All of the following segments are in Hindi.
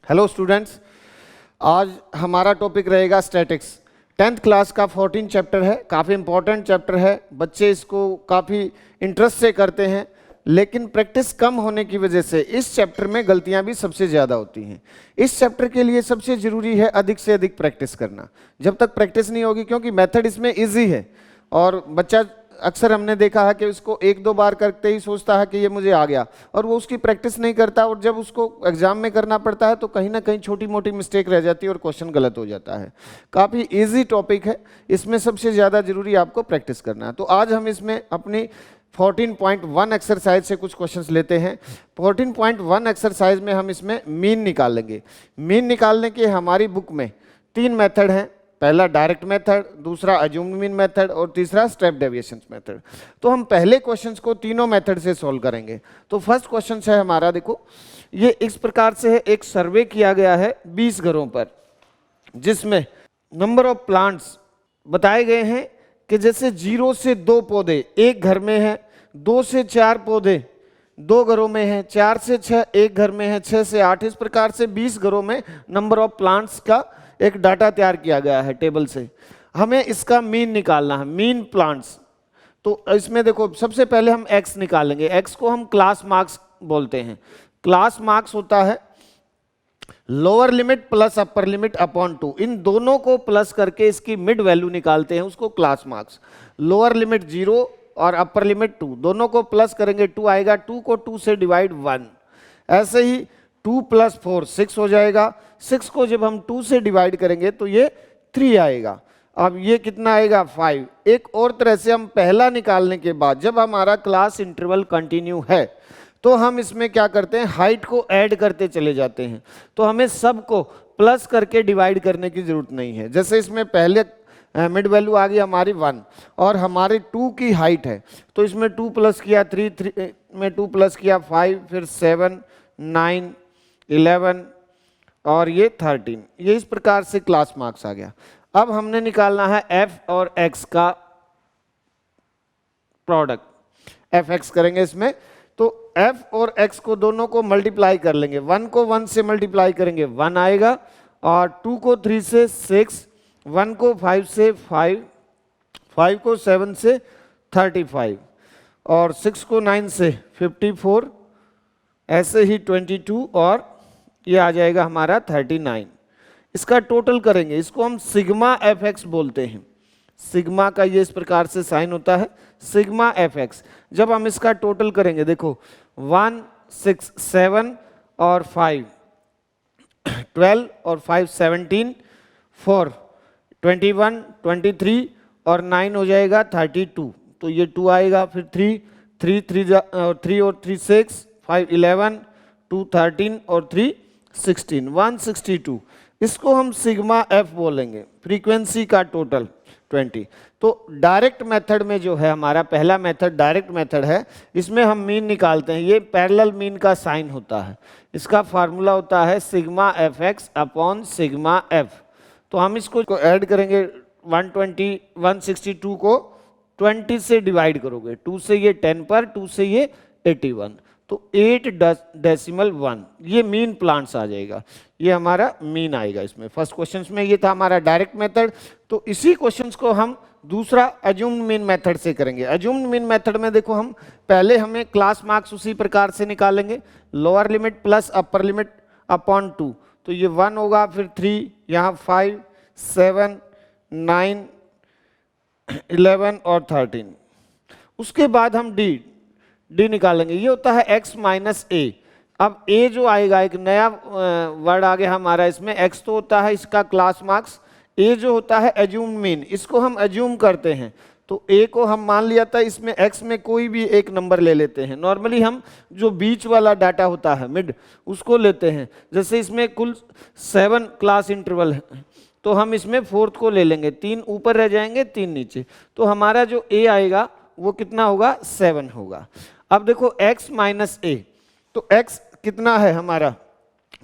हेलो स्टूडेंट्स, आज हमारा टॉपिक रहेगा स्टैटिक्स। 10th क्लास का 14 चैप्टर है, काफ़ी इंपॉर्टेंट चैप्टर है। बच्चे इसको काफ़ी इंटरेस्ट से करते हैं, लेकिन प्रैक्टिस कम होने की वजह से इस चैप्टर में गलतियां भी सबसे ज़्यादा होती हैं। इस चैप्टर के लिए सबसे ज़रूरी है अधिक से अधिक प्रैक्टिस करना। जब तक प्रैक्टिस नहीं होगी, क्योंकि मेथड इसमें ईजी है और बच्चा अक्सर हमने देखा है कि उसको एक दो बार करते ही सोचता है कि ये मुझे आ गया, और वो उसकी प्रैक्टिस नहीं करता, और जब उसको एग्जाम में करना पड़ता है तो कहीं ना कहीं छोटी मोटी मिस्टेक रह जाती है और क्वेश्चन गलत हो जाता है। काफ़ी इजी टॉपिक है, इसमें सबसे ज़्यादा जरूरी आपको प्रैक्टिस करना है। तो आज हम इसमें अपनी 14.1 एक्सरसाइज से कुछ क्वेश्चंस लेते हैं। 14.1 एक्सरसाइज में हम इसमें मीन निकाल लेंगे। मीन निकालने के हमारी बुक में 3 मेथड हैं। पहला डायरेक्ट मेथड, दूसरा अज्यूम्ड मीन मेथड और तीसरा स्टेप डेविएशन मेथड। तो हम पहले क्वेश्चंस को तीनों मेथड से सॉल्व करेंगे। तो फर्स्ट क्वेश्चन है हमारा, देखो ये इस प्रकार से है। एक सर्वे किया गया है 20 घरों पर, जिसमें नंबर ऑफ प्लांट्स बताए गए हैं कि जैसे 0 से 2 पौधे एक घर में है, 2 से 4 पौधे 2 घरों में है, 4 से 6 एक घर में है, 6 से 8, इस प्रकार से 20 घरों में नंबर ऑफ प्लांट्स का एक डाटा तैयार किया गया है टेबल से। हमें इसका मीन निकालना है, मीन प्लांट्स। तो इसमें देखो सबसे पहले हम x निकालेंगे। x को हम क्लास मार्क्स बोलते हैं। क्लास मार्क्स होता है lower limit plus upper limit upon 2। इन दोनों को प्लस करके इसकी मिड वैल्यू निकालते हैं, उसको क्लास मार्क्स। लोअर लिमिट 0 और अपर लिमिट 2, दोनों को प्लस करेंगे 2 आएगा, 2 को 2 से डिवाइड 1। ऐसे ही 2 + 4 6 हो जाएगा। 6 को जब हम 2 से डिवाइड करेंगे तो ये 3 आएगा। अब ये कितना आएगा 5। एक और तरह से हम पहला निकालने के बाद जब हमारा क्लास इंटरवल कंटिन्यू है तो हम इसमें क्या करते हैं, हाइट को ऐड करते चले जाते हैं। तो हमें सबको प्लस करके डिवाइड करने की जरूरत नहीं है। जैसे इसमें पहले मिड वैल्यू आ गई हमारी 1 और हमारी 2 की हाइट है, तो इसमें 2 प्लस किया 3, 3 में 2 प्लस किया 5, फिर 7, 9, 11 और ये 13। ये इस प्रकार से क्लास मार्क्स आ गया। अब हमने निकालना है f और x का प्रोडक्ट। fx करेंगे इसमें, तो f और x को दोनों को मल्टीप्लाई कर लेंगे। 1 को 1 से मल्टीप्लाई करेंगे 1 आएगा, और 2 को 3 से 6, 1 को 5 से 5, 5 को 7 से 35, और 6 को 9 से 54, ऐसे ही 22, और ये आ जाएगा हमारा 39। इसका टोटल करेंगे, इसको हम सिग्मा fx बोलते हैं। सिग्मा का ये इस प्रकार से साइन होता है, सिग्मा fx। जब हम इसका टोटल करेंगे, देखो 1, 6, 7 और 5 12 और 5 17, 4 21, 23 और 9 हो जाएगा 32। तो ये 2 आएगा, फिर 3 3 और 3 6, 5 11, 2 13 और 3 16, 162। इसको हम सिग्मा f बोलेंगे। फ्रीक्वेंसी का टोटल 20। तो डायरेक्ट मेथड में जो है हमारा पहला मेथड डायरेक्ट मेथड है, इसमें हम मीन निकालते हैं। ये पैरेलल मीन का साइन होता है, इसका फार्मूला होता है sigma fx upon sigma f। तो हम इसको ऐड करेंगे, 120 162 को 20 से डिवाइड करोगे, 2 से ये 10 पर, 2 से ये 81, तो 8.1 ये मीन प्लांट्स आ जाएगा। ये हमारा मीन आएगा इसमें। फर्स्ट क्वेश्चन में ये था हमारा डायरेक्ट मेथड। तो इसी क्वेश्चंस को हम दूसरा अज्यूम्ड मीन मेथड से करेंगे। अज्यूम्ड मीन मेथड में देखो हम पहले हमें क्लास मार्क्स उसी प्रकार से निकालेंगे, lower limit plus upper limit upon 2। तो ये 1 होगा, फिर 3, यहाँ 5, 7, 9, 11 और 13। उसके बाद हम डी निकालेंगे। ये होता है x माइनस ए। अब a जो आएगा, एक नया वर्ड आ गया हमारा इसमें। x तो होता है इसका क्लास मार्क्स, a जो होता है अज्यूम्ड मीन, इसको हम अज्यूम करते हैं। तो a को हम मान लिया था, इसमें x में कोई भी एक नंबर ले लेते हैं। नॉर्मली हम जो बीच वाला डाटा होता है मिड, उसको लेते हैं। जैसे इसमें कुल 7 क्लास इंटरवल है, तो हम इसमें 4th को ले लेंगे। 3 ऊपर रह जाएंगे, 3 नीचे। तो हमारा जो a आएगा वो कितना होगा, 7 होगा। अब देखो x माइनस ए, तो x कितना है हमारा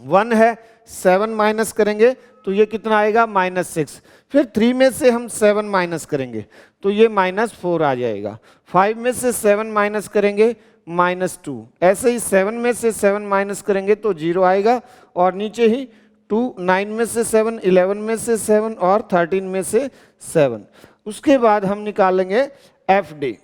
1 है, 7 माइनस करेंगे तो ये कितना आएगा -6। फिर 3 में से हम 7 माइनस करेंगे तो ये -4 आ जाएगा। 5 में से 7 माइनस करेंगे -2। ऐसे ही 7 में से 7 माइनस करेंगे तो 0 आएगा और नीचे ही 2, 9 में से 7, 11 में से 7 और 13 में से 7। उसके बाद हम निकालेंगे एफ डी।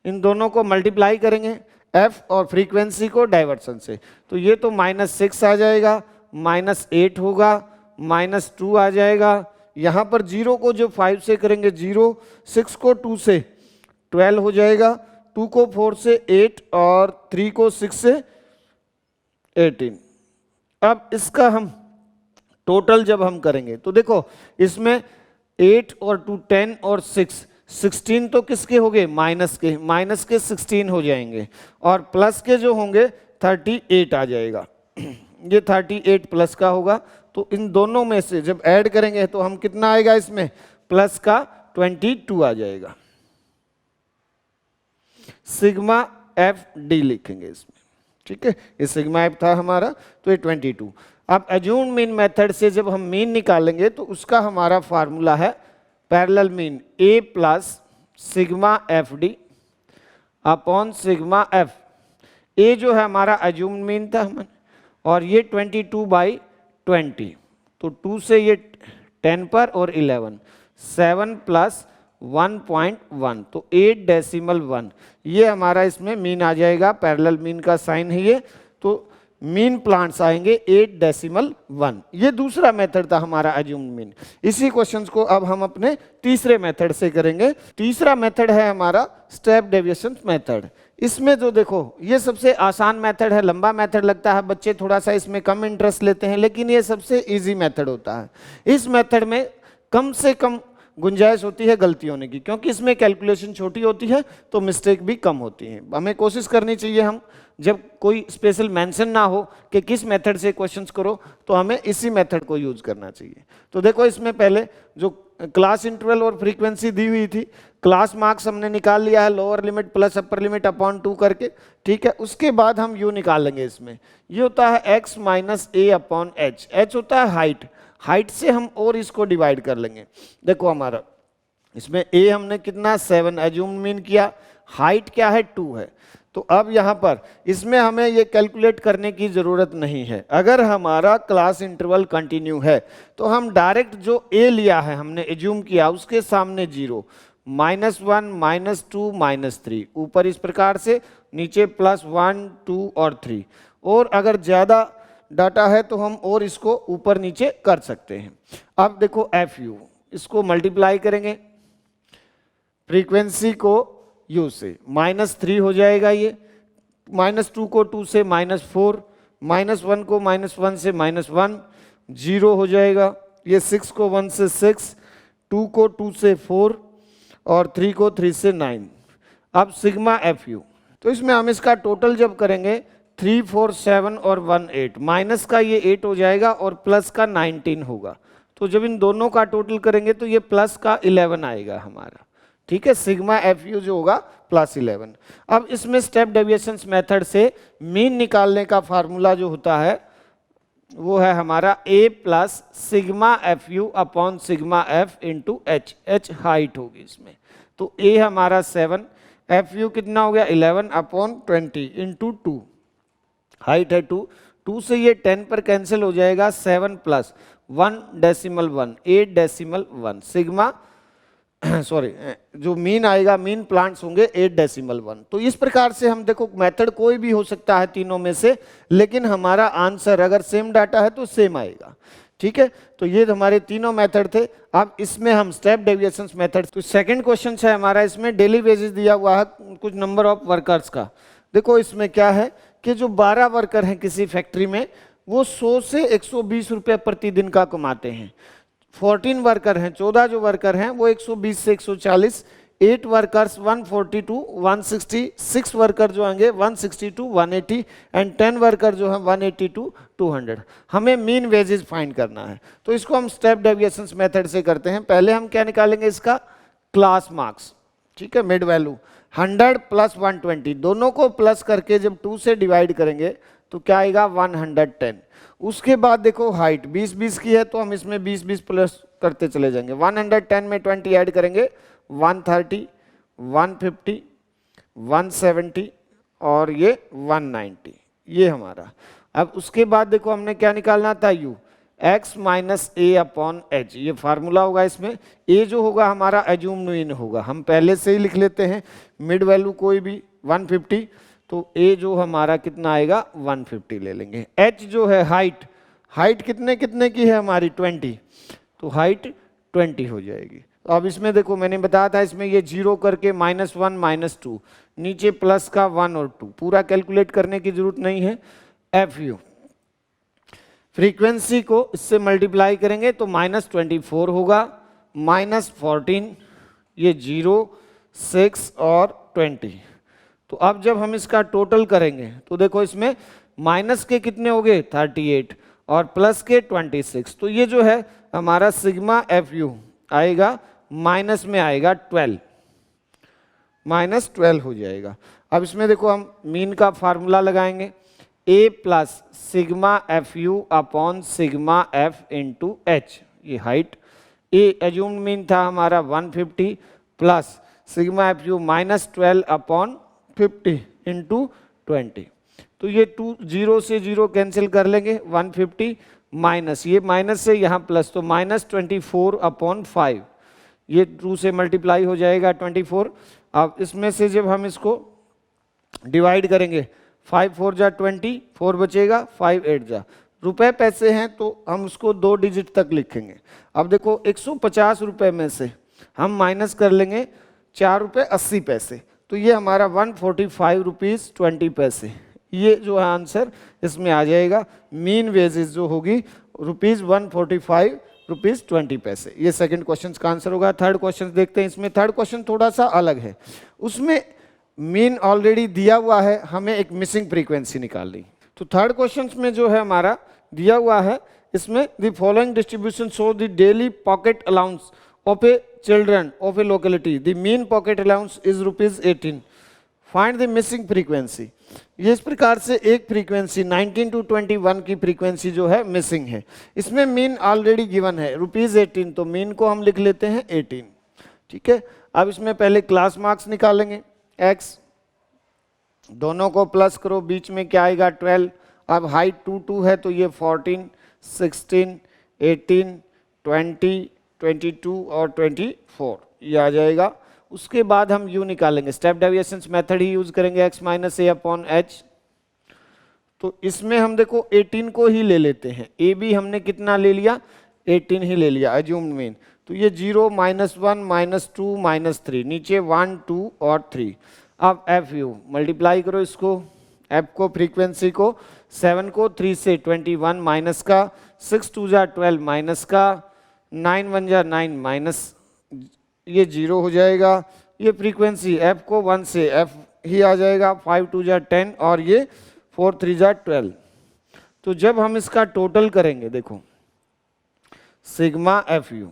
इन दोनों को मल्टीप्लाई करेंगे एफ और फ्रीक्वेंसी को डाइवर्सन से, तो ये तो -6 आ जाएगा, -8 होगा, -2 आ जाएगा। यहाँ पर 0 को जो 5 से करेंगे 0, 6 को 2 से 12 हो जाएगा, 2 को 4 से 8 और 3 को 6 से 18। अब इसका हम टोटल जब हम करेंगे तो देखो इसमें 8 और 2 10 और 6 16 तो किसके हो गए, माइनस के 16 हो जाएंगे और प्लस के जो होंगे 38 आ जाएगा। ये 38 प्लस का होगा, तो इन दोनों में से जब ऐड करेंगे तो हम कितना आएगा, इसमें प्लस का 22 आ जाएगा। सिग्मा एफ डी लिखेंगे इसमें, ठीक है। ये सिग्मा एफ था हमारा, तो ये 22। अब एज्यूम्ड मीन मेथड से जब हम मीन निकालेंगे तो उसका हमारा फार्मूला है parallel mean A plus sigma F D upon sigma F. A जो है हमारा एज्यूम्ड मीन था हमने, और ये 22/20, तो 2 से ये 10 पर और 11, 7 + 1.1 तो 8.1। ये हमारा इसमें मीन आ जाएगा, पैरेलल मीन का साइन है ये, तो मीन प्लांट्स आएंगे 8.1। ये दूसरा मेथड था हमारा एज्यूम्ड मीन। इसी क्वेश्चंस को अब हम अपने तीसरे मेथड से करेंगे। तीसरा मेथड है हमारा स्टेप डेविएशन मेथड। इसमें जो देखो ये सबसे आसान मेथड है, लंबा मेथड लगता है, बच्चे थोड़ा सा इसमें कम इंटरेस्ट लेते हैं, लेकिन ये सबसे इजी मेथड होता है। इस मेथड में कम से कम गुंजाइश होती है गलती होने की, क्योंकि इसमें कैलकुलेशन छोटी होती है तो मिस्टेक भी कम होती है। हमें कोशिश करनी चाहिए, हम जब कोई स्पेशल मेंशन ना हो कि किस मेथड से क्वेश्चंस करो, तो हमें इसी मेथड को यूज करना चाहिए। तो देखो इसमें पहले जो क्लास इंटरवल और फ्रीक्वेंसी दी हुई थी, क्लास मार्क्स हमने निकाल लिया है, lower limit plus upper limit upon 2 करके, ठीक है। उसके बाद हम यू निकालेंगे। इसमें ये होता है x - a upon h। h होता है हाइट, हाइट से हम और इसको डिवाइड कर लेंगे। देखो हमारा इसमें a हमने कितना 7 एज्यूम मीन किया, हाइट क्या है 2 है, तो अब यहाँ पर इसमें हमें ये कैलकुलेट करने की ज़रूरत नहीं है। अगर हमारा क्लास इंटरवल कंटिन्यू है तो हम डायरेक्ट जो a लिया है हमने एज्यूम किया उसके सामने 0, -1 -2 -3, ऊपर इस प्रकार से, नीचे +1 2 और 3। और अगर ज़्यादा डाटा है तो हम और इसको ऊपर नीचे कर सकते हैं। अब देखो एफ यू, इसको मल्टीप्लाई करेंगे फ्रीक्वेंसी को u से, -3 हो जाएगा ये, -2 को 2 से -4, -1 को -1 से -1, 0 हो जाएगा। ये 6 को 1 से 6, 2 को 2 से 4 और 3 को 3 से 9। अब सिग्मा एफ यू, तो इसमें हम इसका टोटल जब करेंगे 3 4 7 और 1 8, माइनस का ये 8 हो जाएगा और प्लस का 19 होगा। तो जब इन दोनों का टोटल करेंगे तो ये प्लस का 11 आएगा हमारा, ठीक है। सिग्मा एफ यू जो होगा +11। अब इसमें स्टेप डेविएशन मेथड से मीन निकालने का फार्मूला जो होता है वो है हमारा a plus sigma F you upon sigma F into H. H height होगी इसमें, तो a हमारा 7, एफ यू कितना हो गया 11 अपॉन 20 इंटू 2, हाइट है 2, 2 से ये 10 पर कैंसिल हो जाएगा, 7 + 1.1 8.1 सिग्मा सॉरी जो मीन आएगा, मीन प्लांट्स होंगे 8.1। तो इस प्रकार से हम देखो मेथड कोई भी हो सकता है तीनों में से, लेकिन हमारा आंसर अगर सेम डाटा है तो सेम आएगा, ठीक है। तो ये हमारे तीनों मेथड थे। अब इसमें हम स्टेप डेविएशन मेथड, तो सेकंड क्वेश्चन है हमारा, इसमें डेली वेजेस दिया हुआ है कुछ नंबर ऑफ वर्कर्स का। देखो इसमें क्या है कि जो 12 वर्कर हैं किसी फैक्ट्री में, वो 100 से 120 रुपये प्रतिदिन का कमाते हैं। 14 वर्कर हैं, 14 जो वर्कर हैं वो 120 से 140, 8 वर्कर्स 140 to 160, 6 वर्कर जो आएंगे 160 to 180 एंड 10 वर्कर जो हैं 180 to 200। हमें मीन वेजेस फाइंड करना है, तो इसको हम स्टेप डेविएशन मेथड से करते हैं। पहले हम क्या निकालेंगे, इसका क्लास मार्क्स, ठीक है, मिड वैल्यू 100 + 120, दोनों को प्लस करके जब 2 से डिवाइड करेंगे तो क्या आएगा 110। उसके बाद देखो हाइट 20-20 की है तो हम इसमें 20-20 प्लस करते चले जाएंगे। 110 में 20 ऐड करेंगे 130, 150, 170 और ये 190, ये हमारा। अब उसके बाद देखो हमने क्या निकालना था, u x माइनस ए अपॉन एच, ये फार्मूला होगा। इसमें a जो होगा हमारा एज्यूम मीन होगा, हम पहले से ही लिख लेते हैं, मिड वैल्यू कोई भी 150, तो a जो हमारा कितना आएगा 150 ले लेंगे। h जो है हाइट, हाइट कितने कितने की है हमारी 20, तो हाइट 20 हो जाएगी। तो अब इसमें देखो मैंने बताया था इसमें ये 0 करके -1 -2, नीचे प्लस का 1 और 2, पूरा कैलकुलेट करने की जरूरत नहीं है। FU फ्रीक्वेंसी को इससे मल्टीप्लाई करेंगे तो -24 होगा, -14, ये 0, 6 और 20। तो अब जब हम इसका टोटल करेंगे तो देखो इसमें माइनस के कितने हो गए 38 और प्लस के 26, तो ये जो है हमारा सिग्मा FU आएगा माइनस में आएगा 12, -12 हो जाएगा। अब इसमें देखो हम मीन का फार्मूला लगाएंगे, a plus sigma FU upon sigma F into H, ये हाइट, a एज्यूम मीन था हमारा 150 plus sigma FU -12 upon 50 into 20, तो ये 0 से 0 कैंसिल कर लेंगे, 150 माइनस, ये माइनस से यहाँ प्लस, तो -24 अपॉन 5, ये 2 से मल्टीप्लाई हो जाएगा 24। अब इसमें से जब हम इसको डिवाइड करेंगे 5 4 जा 20, 4 बचेगा, 5 8 जा, रुपए पैसे हैं तो हम उसको 2 डिजिट तक लिखेंगे। अब देखो 150 रुपए में से हम माइनस कर लेंगे 4 रुपये 80 पैसे, तो ये हमारा 145 रुपीज़ 20 पैसे, ये जो है आंसर इसमें आ जाएगा। मीन वेजेस जो होगी ₹145 रुपीज़ 20 पैसे, ये सेकंड क्वेश्चन का आंसर होगा। थर्ड क्वेश्चन देखते हैं, इसमें थर्ड क्वेश्चन थोड़ा सा अलग है, उसमें मीन ऑलरेडी दिया हुआ है, हमें एक मिसिंग फ्रीक्वेंसी निकालनी। तो थर्ड क्वेश्चन में जो है हमारा दिया हुआ है, इसमें the following distribution show the daily pocket allowance of A children of A locality, the mean pocket allowance is ₹18, find the missing frequency. ये इस प्रकार से एक फ्रीक्वेंसी 19 to 21 की फ्रीक्वेंसी जो है मिसिंग है। इसमें मीन ऑलरेडी गिवन है ₹18, तो मीन को हम लिख लेते हैं 18, ठीक है। अब इसमें पहले क्लास मार्क्स निकालेंगे, x दोनों को प्लस करो, बीच में क्या आएगा 12। अब हाइट 2 2 है तो ये 14, 16, 18, 20, 22 और 24 ये आ जाएगा। उसके बाद हम u निकालेंगे, स्टेप डेविएशंस मेथड ही यूज करेंगे, x माइनस ए अपॉन एच। तो इसमें हम देखो 18 को ही ले लेते हैं, a भी हमने कितना ले लिया 18 ही ले लिया एज्यूम्ड मीन, तो ये 0 -1 -2 -3, नीचे 1 2 और 3। अब FU मल्टीप्लाई करो इसको, f को फ्रीक्वेंसी को 7 को 3 से 21 माइनस का, 6 2 जा 12 माइनस का, 9 1 जा 9 माइनस, ये 0 हो जाएगा। ये फ्रीक्वेंसी f को 1 से f ही आ जाएगा, 5 2 जा 10 और ये 4 3 जा 12। तो जब हम इसका टोटल करेंगे, देखो सिग्मा FU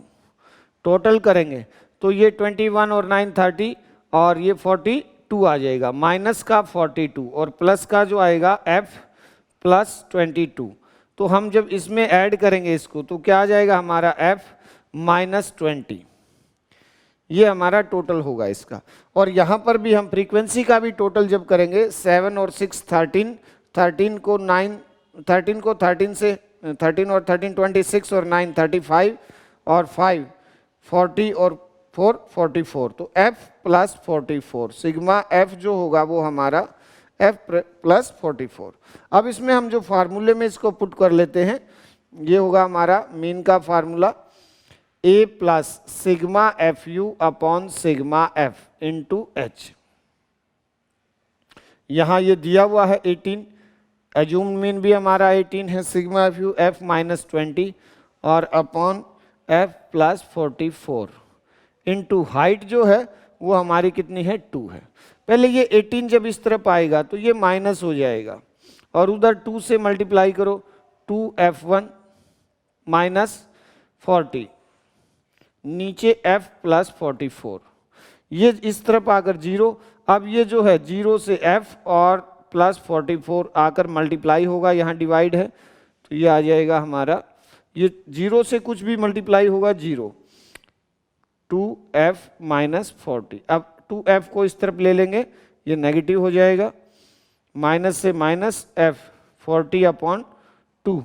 टोटल करेंगे तो ये 21 और 9 30 और ये 42 आ जाएगा, माइनस का 42 और प्लस का जो आएगा f प्लस 22। तो हम जब इसमें ऐड करेंगे इसको तो क्या आ जाएगा हमारा f -20, ये हमारा टोटल होगा इसका। और यहाँ पर भी हम फ्रीक्वेंसी का भी टोटल जब करेंगे 7 और 6 13, 13 को 9, 13 को 13 से 13 और 13 26 और 9 35 और 5 40 और 4 44, तो f प्लस 44, सिग्मा f जो होगा वो हमारा f प्लस 44। अब इसमें हम जो फार्मूले में इसको पुट कर लेते हैं, ये होगा हमारा मीन का formula, a plus sigma FU upon sigma f into H. यहाँ ये दिया हुआ है 18, एज्यूम मीन भी हमारा 18 है, सिग्मा FU f -20 और upon f plus 44 into height जो है वो हमारी कितनी है 2 है। पहले ये 18 जब इस तरफ आएगा तो ये माइनस हो जाएगा और उधर 2 से मल्टीप्लाई करो, 2f1 माइनस 40, नीचे f प्लस 44, ये इस तरफ आकर 0। अब ये जो है 0 से f और प्लस 44 आकर मल्टीप्लाई होगा, यहाँ डिवाइड है तो ये आ जाएगा हमारा, ये 0 से कुछ भी मल्टीप्लाई होगा 0, 2f माइनस 40। अब 2f को इस तरफ ले लेंगे, ये नेगेटिव हो जाएगा, माइनस से माइनस f 40/2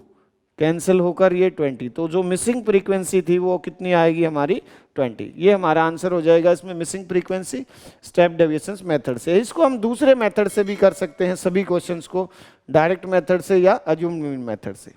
कैंसिल होकर ये 20, तो जो मिसिंग फ्रीक्वेंसी थी वो कितनी आएगी हमारी 20। ये हमारा आंसर हो जाएगा इसमें missing frequency step deviations method से। इसको हम दूसरे मेथड से भी कर सकते हैं, सभी क्वेश्चंस को डायरेक्ट मेथड से या अज्यूम्ड मीन मेथड से।